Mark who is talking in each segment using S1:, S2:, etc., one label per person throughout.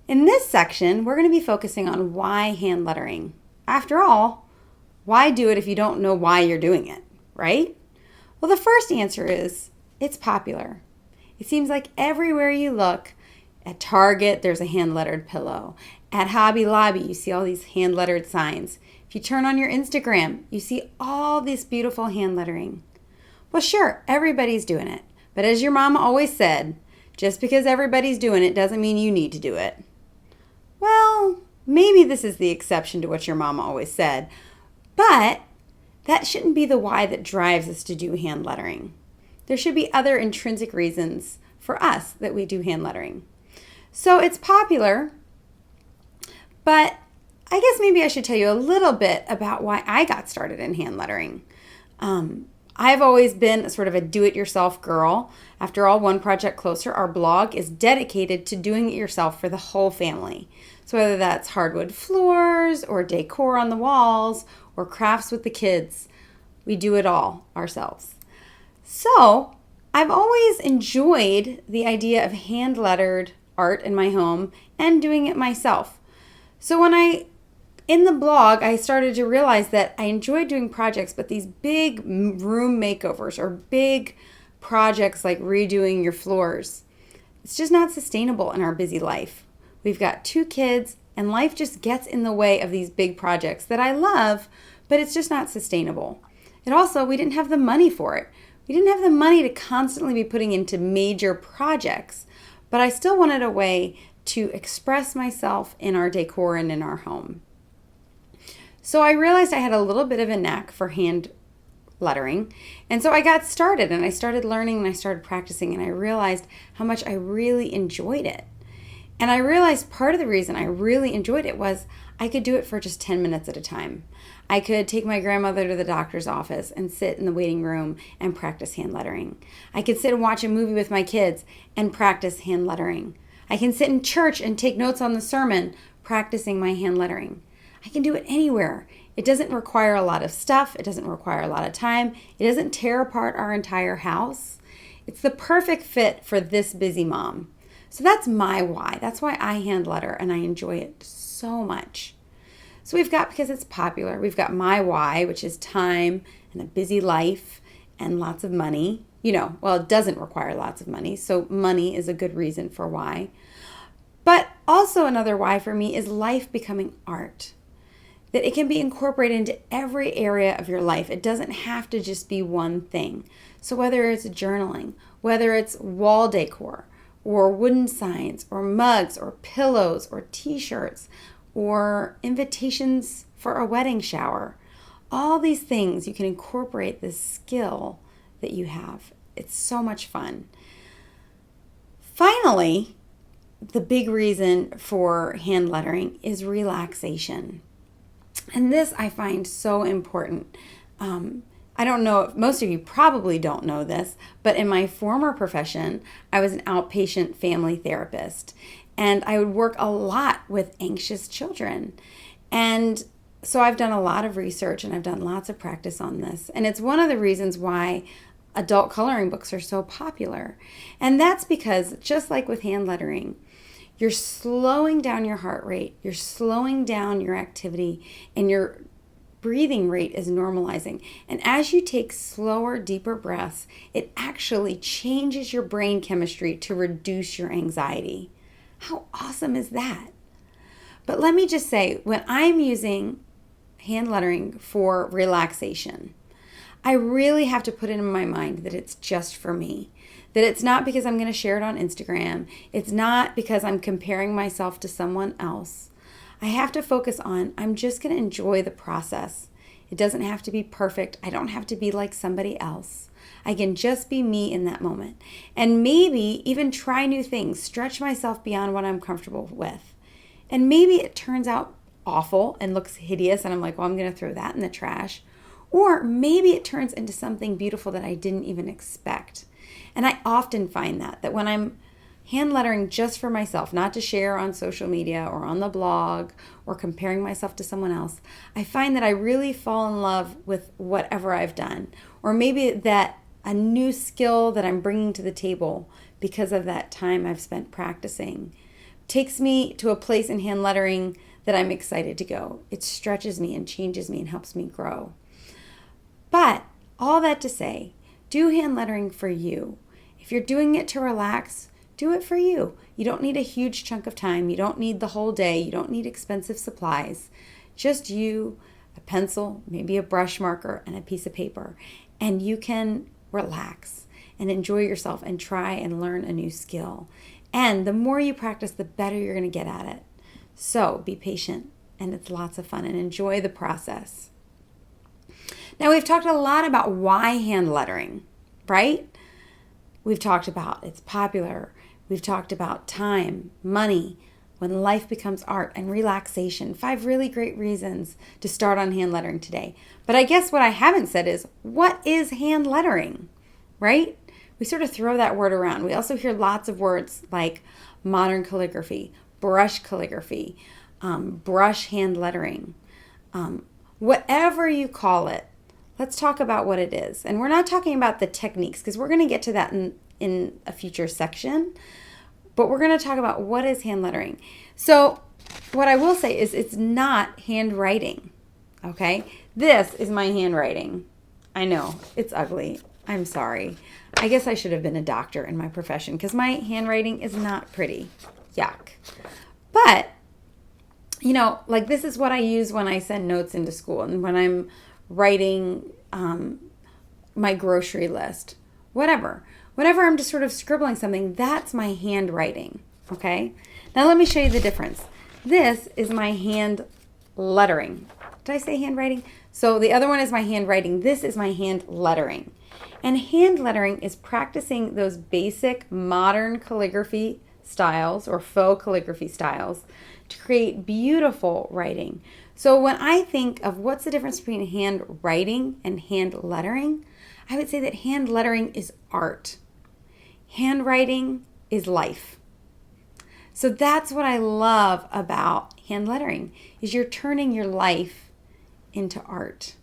S1: In this section, we're going to be focusing on why hand lettering. After all, why do it if you don't know why you're doing it, right? Well, the first answer is it's popular. It seems like everywhere you look, at Target, there's a hand-lettered pillow. At Hobby Lobby, you see all these hand-lettered signs. If you turn on your Instagram, you see all this beautiful hand lettering. Well, sure, everybody's doing it. But as your mama always said, just because everybody's doing it doesn't mean you need to do it. Well, maybe this is the exception to what your mama always said, but that shouldn't be the why that drives us to do hand lettering. There should be other intrinsic reasons for us that we do hand lettering. So it's popular, but I guess maybe I should tell you a little bit about why I got started in hand lettering. I've always been sort of a do-it-yourself girl. After all, One Project Closer, our blog, is dedicated to doing it yourself for the whole family. So whether that's hardwood floors or decor on the walls or crafts with the kids, we do it all ourselves. So I've always enjoyed the idea of hand-lettered art in my home and doing it myself. So in the blog, I started to realize that I enjoyed doing projects, but these big room makeovers or big projects like redoing your floors, it's just not sustainable in our busy life. We've got 2 kids and life just gets in the way of these big projects that I love, but it's just not sustainable. And also, we didn't have the money for it. We didn't have the money to constantly be putting into major projects, but I still wanted a way to express myself in our decor and in our home. So I realized I had a little bit of a knack for hand lettering, and so I got started and I started learning and I started practicing, and I realized how much I really enjoyed it. And I realized part of the reason I really enjoyed it was I could do it for just 10 minutes at a time. I could take my grandmother to the doctor's office and sit in the waiting room and practice hand lettering. I could sit and watch a movie with my kids and practice hand lettering. I can sit in church and take notes on the sermon, practicing my hand lettering. I can do it anywhere. It doesn't require a lot of stuff. It doesn't require a lot of time. It doesn't tear apart our entire house. It's the perfect fit for this busy mom. So that's my why. That's why I hand letter and I enjoy it so much. So because it's popular, we've got my why, which is time and a busy life and lots of money. It doesn't require lots of money, so money is a good reason for why. But also another why for me is life becoming art. That it can be incorporated into every area of your life. It doesn't have to just be one thing. So whether it's journaling, whether it's wall decor, or wooden signs, or mugs, or pillows, or t-shirts, or invitations for a wedding shower. All these things, you can incorporate this skill that you have. It's so much fun. Finally, the big reason for hand lettering is relaxation. And this I find so important. I don't know if most of you probably don't know this, but in my former profession, I was an outpatient family therapist. And I would work a lot with anxious children. And so I've done a lot of research and I've done lots of practice on this. And it's one of the reasons why adult coloring books are so popular. And that's because, just like with hand lettering, you're slowing down your heart rate, you're slowing down your activity, and your breathing rate is normalizing. And as you take slower, deeper breaths, it actually changes your brain chemistry to reduce your anxiety. How awesome is that? But let me just say, when I'm using hand lettering for relaxation, I really have to put it in my mind that it's just for me. That it's not because I'm going to share it on Instagram. It's not because I'm comparing myself to someone else. I have to focus on, I'm just going to enjoy the process. It doesn't have to be perfect. I don't have to be like somebody else. I can just be me in that moment. And maybe even try new things, stretch myself beyond what I'm comfortable with. And maybe it turns out awful and looks hideous and I'm like, well, I'm going to throw that in the trash. Or maybe it turns into something beautiful that I didn't even expect. And I often find that when I'm hand lettering just for myself, not to share on social media or on the blog or comparing myself to someone else, I find that I really fall in love with whatever I've done. Or maybe that a new skill that I'm bringing to the table because of that time I've spent practicing. takes me to a place in hand lettering that I'm excited to go. It stretches me and changes me and helps me grow. But all that to say, do hand lettering for you. If you're doing it to relax, do it for you. You don't need a huge chunk of time. You don't need the whole day. You don't need expensive supplies. Just you, a pencil, maybe a brush marker, and a piece of paper. And you can relax and enjoy yourself and try and learn a new skill. And the more you practice, the better you're going to get at it. So be patient, and it's lots of fun, and enjoy the process. Now, we've talked a lot about why hand lettering, right? We've talked about it's popular. We've talked about time, money, when life becomes art, and relaxation. 5 really great reasons to start on hand lettering today. But I guess what I haven't said is, what is hand lettering, right? We sort of throw that word around. We also hear lots of words like modern calligraphy, brush calligraphy, brush hand lettering. Whatever you call it, let's talk about what it is. And we're not talking about the techniques, because we're going to get to that in a future section. But we're going to talk about what is hand lettering. So what I will say is it's not handwriting, okay? This is my handwriting. I know, it's ugly. I'm sorry. I guess I should have been a doctor in my profession, because my handwriting is not pretty. Yuck. But, like this is what I use when I send notes into school and when I'm writing my grocery list. Whatever I'm just sort of scribbling something, that's my handwriting, okay? Now let me show you the difference. This is my hand lettering. Did I say handwriting? So the other one is my handwriting. This is my hand lettering. And hand lettering is practicing those basic modern calligraphy styles or faux calligraphy styles to create beautiful writing. So when I think of what's the difference between handwriting and hand lettering, I would say that hand lettering is art. Handwriting is life. So that's what I love about hand lettering, is you're turning your life into art.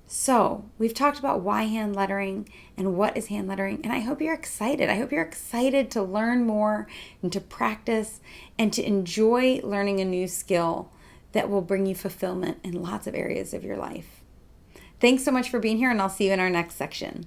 S1: So we've talked about why hand lettering and what is hand lettering, and I hope you're excited. I hope you're excited to learn more and to practice and to enjoy learning a new skill that will bring you fulfillment in lots of areas of your life. Thanks so much for being here, and I'll see you in our next section.